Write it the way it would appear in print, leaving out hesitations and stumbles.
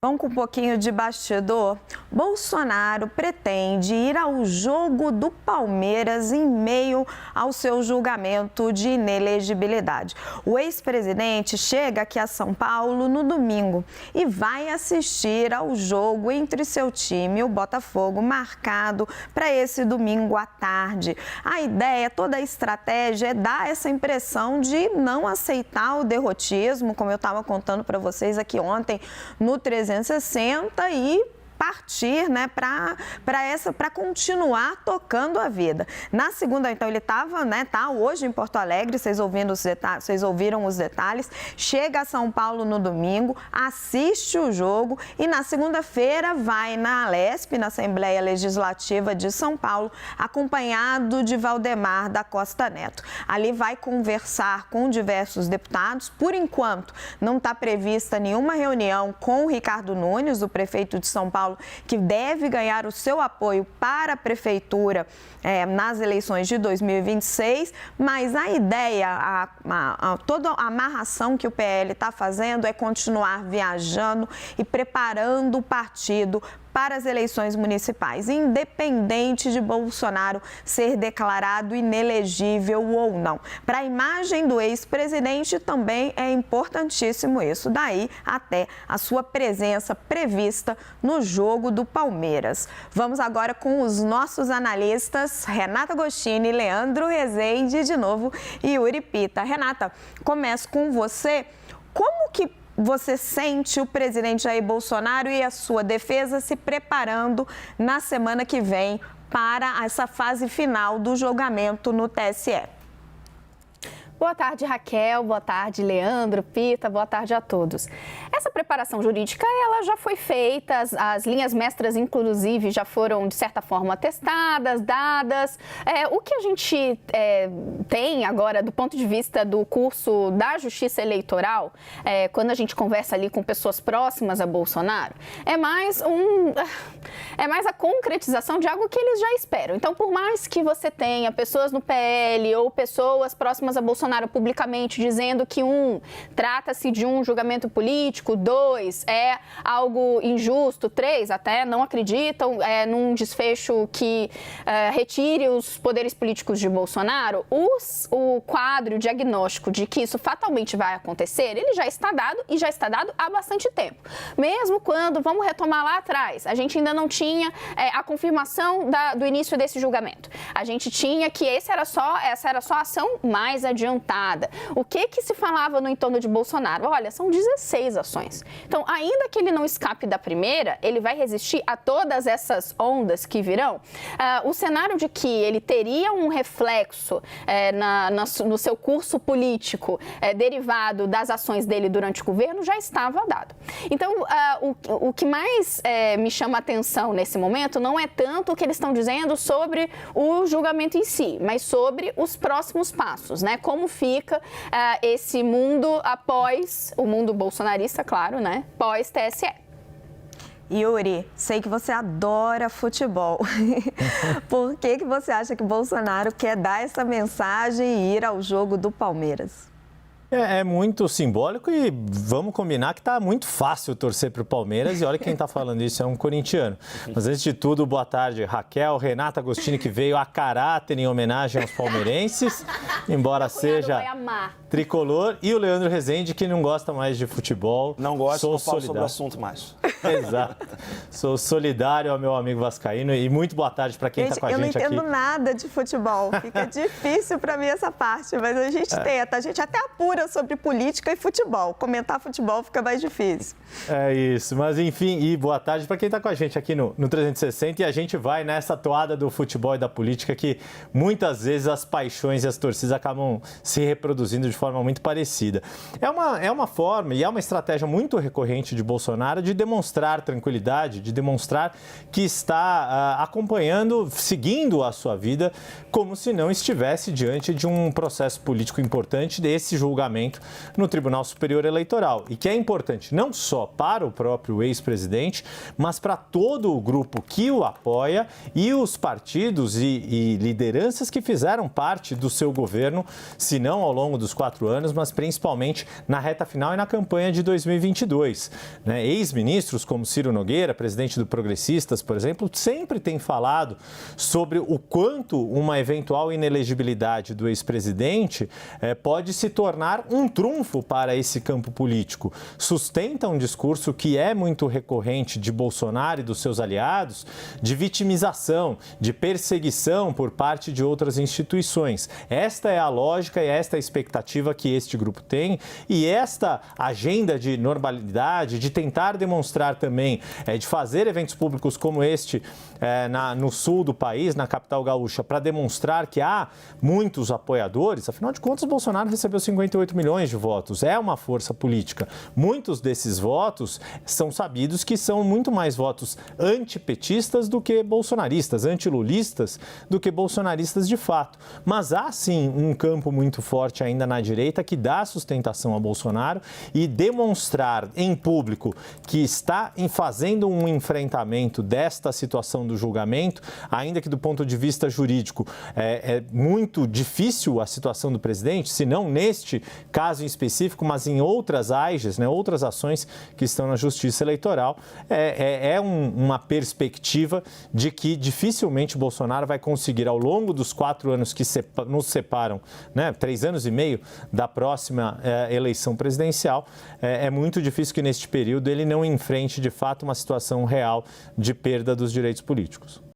Vamos com um pouquinho de bastidor? Bolsonaro pretende ir ao jogo do Palmeiras em meio ao seu julgamento de inelegibilidade. O ex-presidente chega aqui a São Paulo no domingo e vai assistir ao jogo entre seu time e o Botafogo, marcado para esse domingo à tarde. A ideia, toda a estratégia é dar essa impressão de não aceitar o derrotismo, como eu estava contando para vocês aqui ontem no 360, e partir, né, para continuar tocando a vida. Na segunda, então, ele estava, né, tá hoje em Porto Alegre, vocês ouviram os detalhes, chega a São Paulo no domingo, assiste o jogo e na segunda-feira vai na Alesp, na Assembleia Legislativa de São Paulo, acompanhado de Valdemar da Costa Neto. Ali vai conversar com diversos deputados. Por enquanto, não está prevista nenhuma reunião com o Ricardo Nunes, o prefeito de São Paulo, que deve ganhar o seu apoio para a prefeitura nas eleições de 2026, mas a ideia, toda a amarração que o PL está fazendo é continuar viajando e preparando o partido para as eleições municipais, independente de Bolsonaro ser declarado inelegível ou não. Para a imagem do ex-presidente também é importantíssimo isso, daí até a sua presença prevista no jogo do Palmeiras. Vamos agora com os nossos analistas, Renata Agostini, Leandro Rezende, de novo, e Yuri Pita. Renata, começo com você. Como que você sente o presidente Jair Bolsonaro e a sua defesa se preparando na semana que vem para essa fase final do julgamento no TSE? Boa tarde, Raquel. Boa tarde, Leandro, Pita. Boa tarde a todos. Essa preparação jurídica, ela já foi feita, as linhas mestras, inclusive, já foram, de certa forma, testadas, dadas. O que a gente tem agora, do ponto de vista do curso da Justiça Eleitoral, quando a gente conversa ali com pessoas próximas a Bolsonaro, é mais a concretização de algo que eles já esperam. Então, por mais que você tenha pessoas no PL ou pessoas próximas a Bolsonaro publicamente dizendo que, trata-se de um julgamento político, 2, é algo injusto, 3, até não acreditam num desfecho que retire os poderes políticos de Bolsonaro, o quadro, o diagnóstico de que isso fatalmente vai acontecer, ele já está dado e já está dado há bastante tempo. Mesmo quando, vamos retomar lá atrás, a gente ainda não tinha a confirmação do início desse julgamento. A gente tinha que essa era só a ação mais adiantada. O que se falava no entorno de Bolsonaro? Olha, são 16 ações. Então, ainda que ele não escape da primeira, ele vai resistir a todas essas ondas que virão. O cenário de que ele teria um reflexo no seu curso político derivado das ações dele durante o governo já estava dado. Então, o que mais me chama a atenção nesse momento não é tanto o que eles estão dizendo sobre o julgamento em si, mas sobre os próximos passos, né? Como fica esse mundo após, o mundo bolsonarista, claro, né? Pós-TSE. Yuri, sei que você adora futebol. Por que você acha que Bolsonaro quer dar essa mensagem e ir ao jogo do Palmeiras? É muito simbólico e vamos combinar que está muito fácil torcer para o Palmeiras, e olha quem está falando isso, é um corintiano. Mas antes de tudo, boa tarde, Raquel, Renata Agostini, que veio a caráter em homenagem aos palmeirenses, embora seja tricolor, e o Leandro Rezende, que não gosta mais de futebol. Não gosto, não falo sobre o assunto mais. Exato. Sou solidário ao meu amigo vascaíno e muito boa tarde para quem está com a gente aqui. Eu não entendo nada de futebol, fica difícil para mim essa parte, mas a gente tenta, a gente até apura sobre política e futebol. Comentar futebol fica mais difícil. É isso, mas enfim, e boa tarde para quem está com a gente aqui no 360, e a gente vai nessa toada do futebol e da política que muitas vezes as paixões e as torcidas acabam se reproduzindo de forma muito parecida. É uma forma e é uma estratégia muito recorrente de Bolsonaro de demonstrar tranquilidade, de demonstrar que está acompanhando, seguindo a sua vida, como se não estivesse diante de um processo político importante desse julgamento no Tribunal Superior Eleitoral, e que é importante não só para o próprio ex-presidente, mas para todo o grupo que o apoia e os partidos e lideranças que fizeram parte do seu governo, se não ao longo dos 4 anos, mas principalmente na reta final e na campanha de 2022. Ex-ministros outros, como Ciro Nogueira, presidente do Progressistas, por exemplo, sempre tem falado sobre o quanto uma eventual inelegibilidade do ex-presidente pode se tornar um trunfo para esse campo político. Sustenta um discurso que é muito recorrente de Bolsonaro e dos seus aliados, de vitimização, de perseguição por parte de outras instituições. Esta é a lógica e esta é a expectativa que este grupo tem, e esta agenda de normalidade, de tentar demonstrar também, de fazer eventos públicos como este no sul do país, na capital gaúcha, para demonstrar que há muitos apoiadores. Afinal de contas, Bolsonaro recebeu 58 milhões de votos, é uma força política. Muitos desses votos são sabidos que são muito mais votos antipetistas do que bolsonaristas, antilulistas do que bolsonaristas de fato. Mas há sim um campo muito forte ainda na direita que dá sustentação a Bolsonaro, e demonstrar em público que está fazendo um enfrentamento desta situação do julgamento, ainda que do ponto de vista jurídico é muito difícil a situação do presidente, se não neste caso em específico, mas em outras AIGES, outras ações que estão na Justiça Eleitoral, uma perspectiva de que dificilmente Bolsonaro vai conseguir, ao longo dos 4 anos que nos separam, 3 anos e meio da próxima eleição presidencial, é muito difícil que neste período ele não enfrente de fato uma situação real de perda dos direitos políticos.